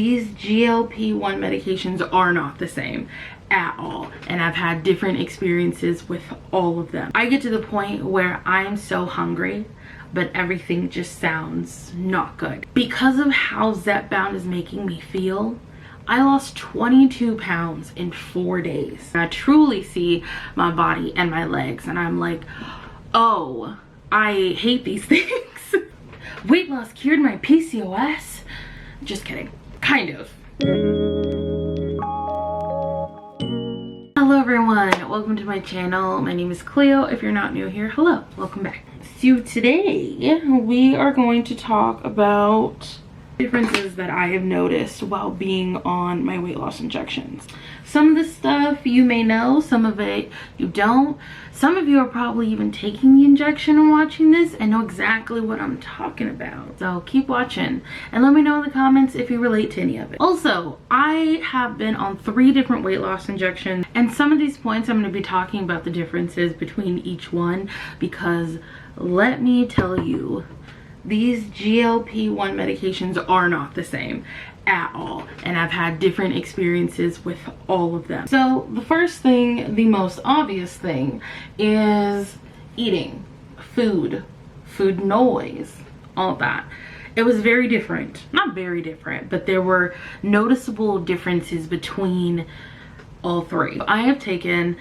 These GLP-1 medications are not the same at all, and I've had different experiences with all of them. I get to the point where I'm so hungry, but everything just sounds not good. Because of how Zepbound is making me feel, I lost 22 pounds in 4 days. I truly see my body and my legs, and I'm like, oh, I hate these things. Weight loss cured my PCOS? Just kidding. Kind of. Hello everyone, welcome to my channel. My name is Cleo. If you're not new here, hello, welcome back. So today we are going to talk about differences that I have noticed while being on my weight loss injections. Some of this stuff you may know, some of it you don't. Some of you are probably even taking the injection and watching this and know exactly what I'm talking about. So keep watching and let me know in the comments if you relate to any of it. Also, I have been on 3 different weight loss injections, and some of these points I'm going to be talking about the differences between each one, because let me tell you, these GLP-1 medications are not the same at all, and I've had different experiences with all of them. So the first thing, the most obvious thing, is eating, food noise, all that. It was very different. Not very different, but there were noticeable differences between all 3. I have taken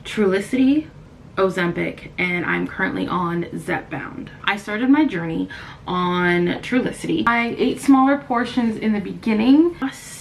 Trulicity, Ozempic, and I'm currently on Zepbound. I started my journey on Trulicity. I ate smaller portions in the beginning. Lost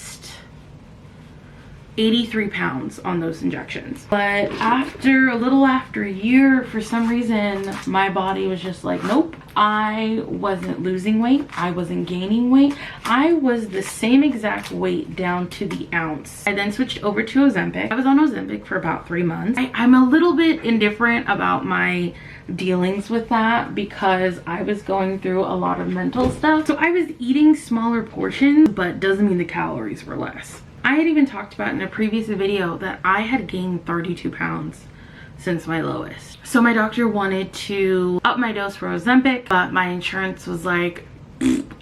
83 pounds on those injections, but a little after a year, for some reason my body was just like, nope. I wasn't losing weight, I wasn't gaining weight, I was the same exact weight down to the ounce. I then switched over to Ozempic. I was on Ozempic for about 3 months. I'm a little bit indifferent about my dealings with that because I was going through a lot of mental stuff. So I was eating smaller portions, but doesn't mean the calories were less. I had even talked about in a previous video that I had gained 32 pounds since my lowest. So my doctor wanted to up my dose for Ozempic, but my insurance was like,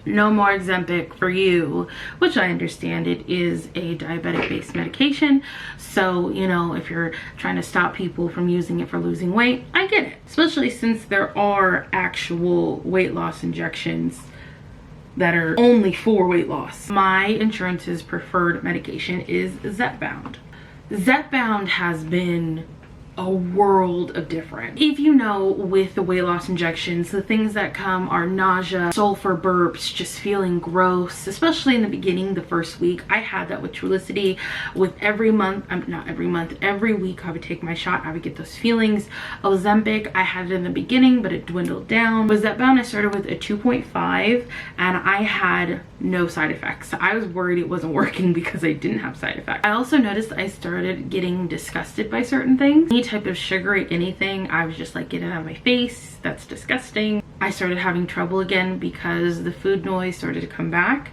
no more Ozempic for you, which I understand. It is a diabetic based medication, so you know, if you're trying to stop people from using it for losing weight, I get it, especially since there are actual weight loss injections that are only for weight loss. My insurance's preferred medication is Zepbound. Zepbound has been a world of different. If you know, with the weight loss injections, the things that come are nausea, sulfur burps, just feeling gross, especially in the beginning, the first week. I had that with Trulicity. With every week I would take my shot, I would get those feelings. Ozempic, I had it in the beginning, but it dwindled down. With Zepbound, I started with a 2.5 and I had no side effects. I was worried it wasn't working because I didn't have side effects. I also noticed I started getting disgusted by certain things. Any type of sugary anything, I was just like, get it out of my face, that's disgusting. I started having trouble again because the food noise started to come back,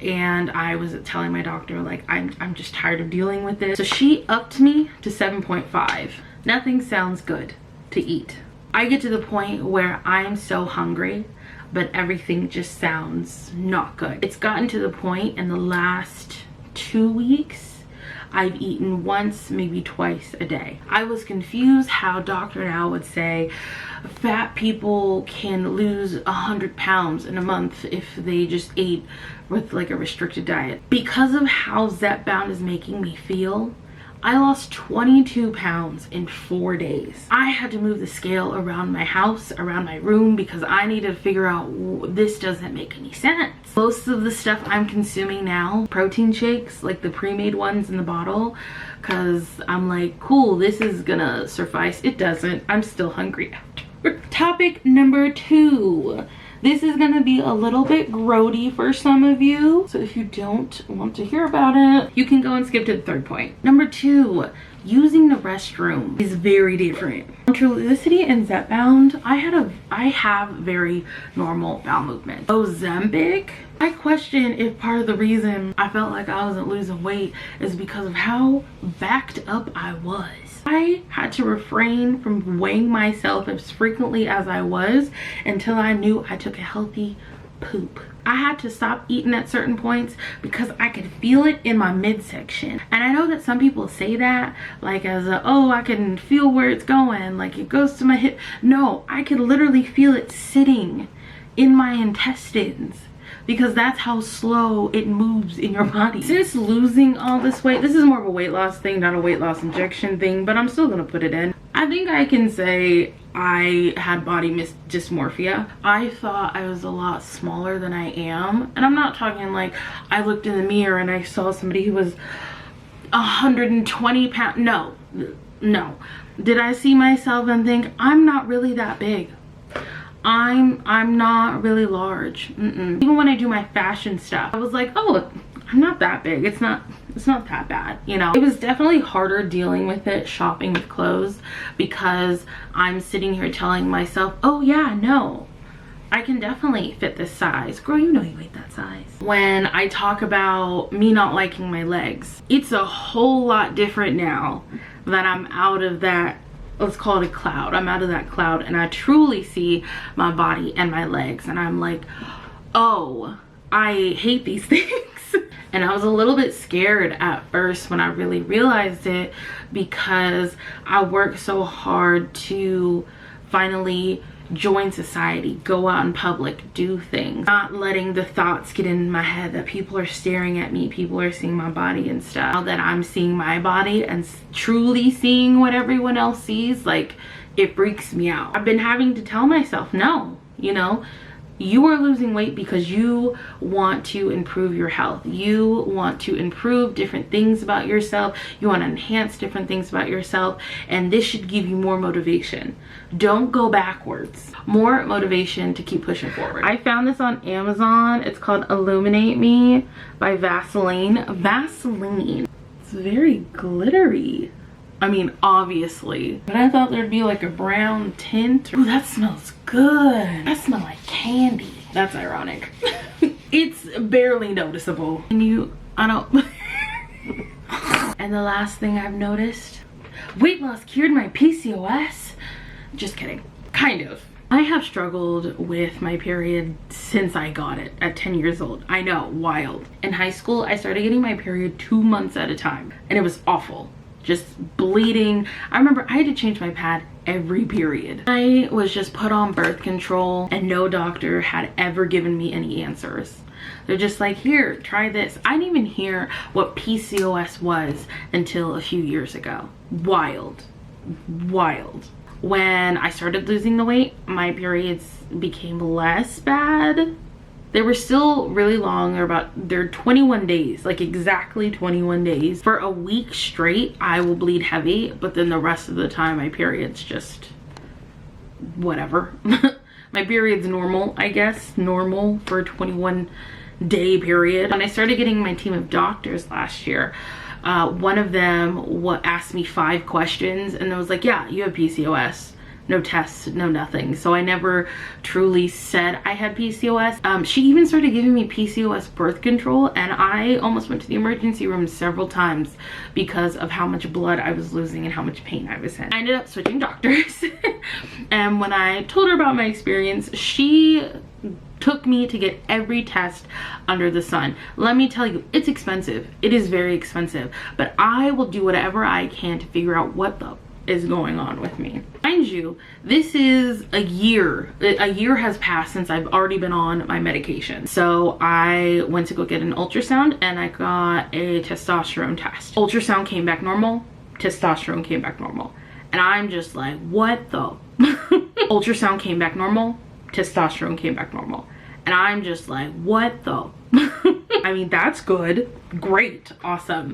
and I was telling my doctor like, I'm just tired of dealing with this. So she upped me to 7.5. Nothing sounds good to eat. I get to the point where I'm so hungry, but everything just sounds not good. It's gotten to the point in the last 2 weeks I've eaten once, maybe twice a day. I was confused how Dr. Now would say fat people can lose 100 pounds in a month if they just ate with like a restricted diet. Because of how Zepbound is making me feel, I lost 22 pounds in 4 days. I had to move the scale around my house, around my room, because I needed to figure out, this doesn't make any sense. Most of the stuff I'm consuming now, protein shakes, like the pre-made ones in the bottle, because I'm like, cool, this is gonna suffice. It doesn't. I'm still hungry after. Topic number 2. This is gonna be a little bit grody for some of you, so if you don't want to hear about it, you can go and skip to the 3rd point. Number 2, using the restroom is very different. On Trulicity and Zepbound, I have very normal bowel movement. Ozempic, I question if part of the reason I felt like I wasn't losing weight is because of how backed up I was. I had to refrain from weighing myself as frequently as I was until I knew I took a healthy poop. I had to stop eating at certain points because I could feel it in my midsection. And I know that some people say that like as a, oh, I can feel where it's going, like it goes to my hip. No, I could literally feel it sitting in my intestines because that's how slow it moves in your body. Since losing all this weight, this is more of a weight loss thing, not a weight loss injection thing, but I'm still gonna put it in. I think I can say I had body dysmorphia. I thought I was a lot smaller than I am. And I'm not talking like I looked in the mirror and I saw somebody who was 120 pounds. No, no. Did I see myself and think, I'm not really that big? I'm not really large. Even when I do my fashion stuff, I was like, oh, I'm not that big. It's not that bad, you know. It was definitely harder dealing with it, shopping with clothes, because I'm sitting here telling myself, oh yeah, no, I can definitely fit this size. Girl, you know you ain't that size. When I talk about me not liking my legs, it's a whole lot different now that I'm out of that, let's call it a cloud. I'm out of that cloud and I truly see my body and my legs and I'm like, oh, I hate these things. And I was a little bit scared at first when I really realized it, because I worked so hard to finally join society, go out in public, do things, not letting the thoughts get in my head that people are staring at me, people are seeing my body and stuff. Now that I'm seeing my body and truly seeing what everyone else sees, like, it freaks me out. I've been having to tell myself, no, you know, you are losing weight because you want to improve your health. You want to improve different things about yourself. You want to enhance different things about yourself. And this should give you more motivation. Don't go backwards. More motivation to keep pushing forward. I found this on Amazon. It's called Illuminate Me by Vaseline. Vaseline. It's very glittery. I mean, obviously. But I thought there'd be like a brown tint. Ooh, that smells good. That smells like candy. That's ironic. It's barely noticeable. And I don't. And the last thing I've noticed, weight loss cured my PCOS. Just kidding. Kind of. I have struggled with my period since I got it at 10 years old. I know, wild. In high school, I started getting my period 2 months at a time. And it was awful. Just bleeding. I remember I had to change my pad every period. I was just put on birth control and no doctor had ever given me any answers. They're just like, here, try this. I didn't even hear what PCOS was until a few years ago. Wild. Wild. When I started losing the weight, my periods became less bad. They were still really long. They're 21 days, like exactly 21 days. For a week straight, I will bleed heavy, but then the rest of the time, my period's just whatever. My period's normal, I guess, normal for a 21-day period. When I started getting my team of doctors last year, one of them asked me 5 questions and I was like, yeah, you have PCOS. No tests, no nothing. So I never truly said I had PCOS. She even started giving me PCOS birth control and I almost went to the emergency room several times because of how much blood I was losing and how much pain I was in. I ended up switching doctors. And when I told her about my experience, she took me to get every test under the sun. Let me tell you, it's expensive. It is very expensive, but I will do whatever I can to figure out what the is going on with me. Mind you, this is a year. A year has passed since I've already been on my medication. So I went to go get an ultrasound and I got a testosterone test. Ultrasound came back normal, testosterone came back normal. And I'm just like, what the? Ultrasound came back normal, testosterone came back normal. And I'm just like, what the? I mean, that's good. Great. Awesome.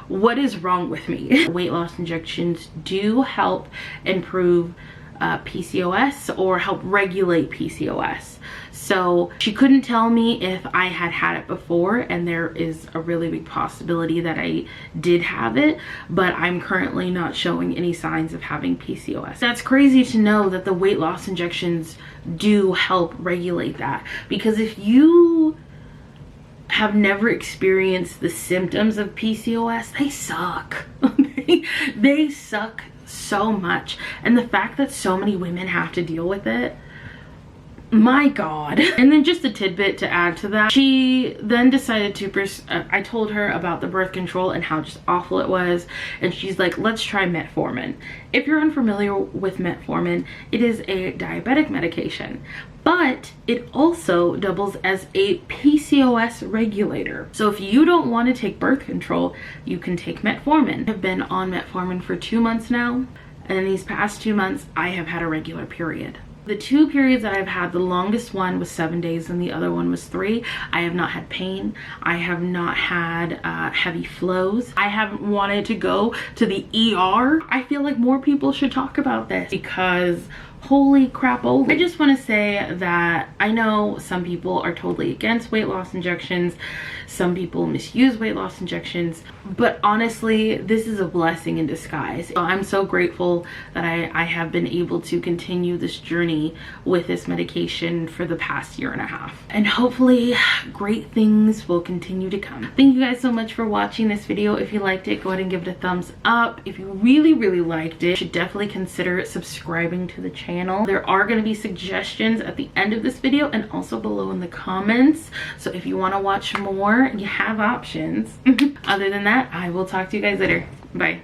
What is wrong with me? Weight loss injections do help improve PCOS or help regulate PCOS. So she couldn't tell me if I had it before, and there is a really big possibility that I did have it, but I'm currently not showing any signs of having PCOS. That's crazy to know that the weight loss injections do help regulate that, because if you have never experienced the symptoms of PCOS, they suck. They suck so much. And the fact that so many women have to deal with it, My God. And then just a tidbit to add to that, she then decided to I told her about the birth control and how just awful it was, and she's like, let's try metformin. If you're unfamiliar with metformin, it is a diabetic medication, but it also doubles as a PCOS regulator. So if you don't want to take birth control, you can take metformin. I've been on metformin for 2 months now, and in these past 2 months I have had a regular period. The 2 periods that I've had, the longest one was 7 days and the other one was 3. I have not had pain. I have not had heavy flows. I haven't wanted to go to the ER. I feel like more people should talk about this because holy crap. I just want to say that I know some people are totally against weight loss injections. Some people misuse weight loss injections, but honestly, this is a blessing in disguise. So I'm so grateful that I have been able to continue this journey with this medication for the past 1.5 years. And hopefully great things will continue to come. Thank you guys so much for watching this video. If you liked it, go ahead and give it a thumbs up. If you really liked it, you should definitely consider subscribing to the channel. There are going to be suggestions at the end of this video and also below in the comments. So if you want to watch more, you have options. Other than that, I will talk to you guys later. Bye.